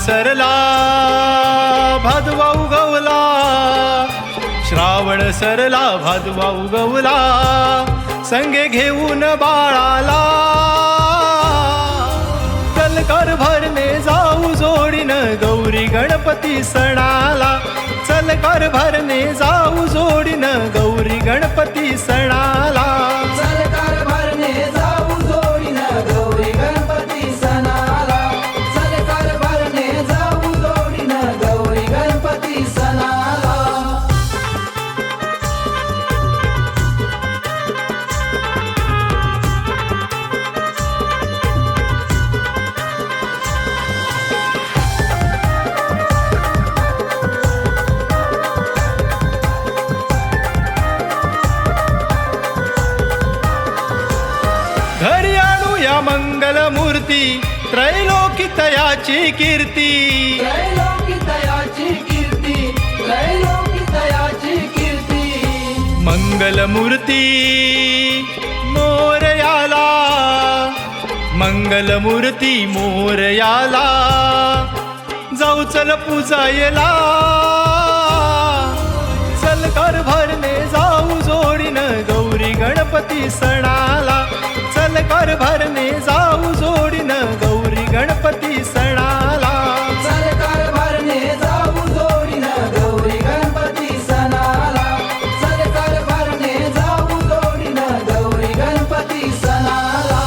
सरला भादवा उगवला, श्रावण सरला भादवा उगवला, संगे घेऊन बाळाला. चल कर भरणे जाऊ जोडीन गौरी गणपती सणाला, चल कर भरणे जाऊ जोडीन गौरी गणपती सणाला. चल कर भरणे जाऊ जोडीन गौरी गणपती सणाला, चल कर भरणे जाऊ जोडीन गौरी गणपती सणाला. घरी आणूया मंगल मूर्ती, त्रैलोकीतयाची कीर्ती. त्रैलोकीतयाची कीर्ती, त्रैलोकीतयाची कीर्ती. मंगल मूर्ती मोरयाला, मंगल मूर्ती मोरयाला, जाऊ चल पूजायला. चल कर भरणे जाऊ जोडीन गौरी गणपती सणाला, चल कर भरणे जाऊ जोडीन गौरी गणपती सणाला. चल कर भरणे जाऊ जोडीन गौरी गणपती सणाला, चल कर भरणे जाऊ जोडीन गौरी गणपती सणाला.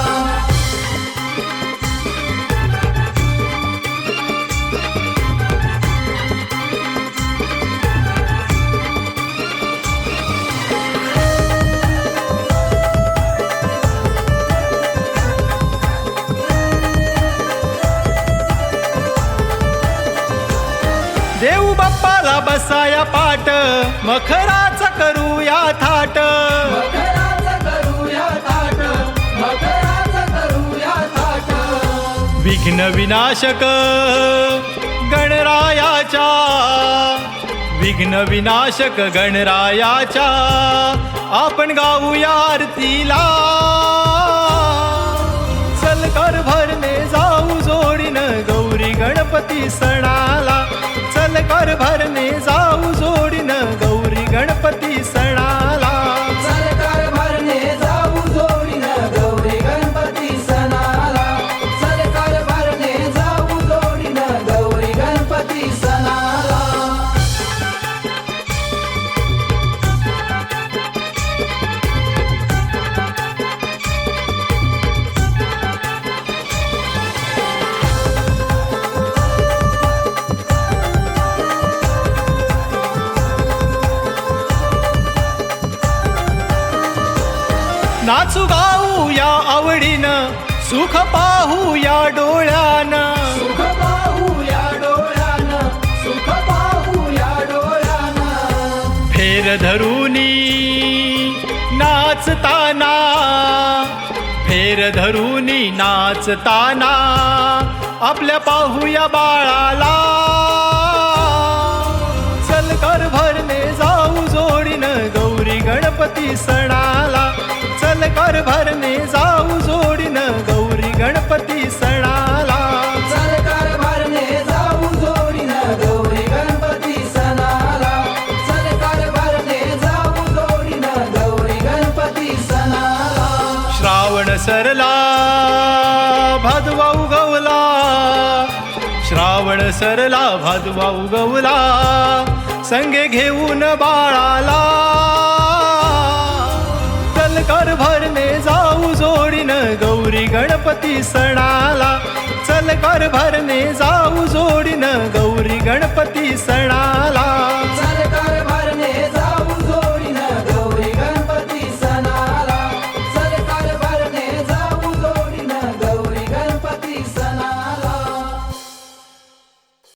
देऊ बाप्पाला बसाया पाट, मखराचा करूया थाट. मकराचा करूया थाट, मकराचा करूया थाट. विघ्न विनाशक गणरायाच्या, विघ्न विनाशक गणरायाच्या, आपण गाऊया आरतीला. चल कर भरणे जाऊ जोडीन गौरी गणपती सणाला, चल कर भरणे जाऊ जोडीन गौरी गणपती सणाला. चल कर भरणे जाऊ जोडीन गौरी गणपती सणाला, चल कर भरणे जाऊ जोडीन गौरी गणपती सणाला. नाचू गाऊ या आवडीनं, सुख पाहू या डोळ्यानं. सुख पाहू या डोळ्यानं, सुख पाहू या डोळ्यानं. फेर धरूनी नाचताना, फेर धरूनी नाचताना, आपल्या पाहूया बाळाला. चल कर भरणे जाऊ जोडीन गौरी गणपती सणाला, चल कर भरणे जाऊ जोडीन गौरी गणपती सणाला. चल कर भरणे जाऊ जोडीन गौरी गणपती सणाला, चल कर भरणे जाऊ जोडीन गौरी गणपती सणाला. श्रावण सरला भादवा उगवला, श्रावण सरला भादवा उगवला, संगे घेऊन बाळाला. चल कर भरणे जाऊ जोडीन गौरी गणपती सणाला, चल कर भरणे जाऊ जोडीन गौरी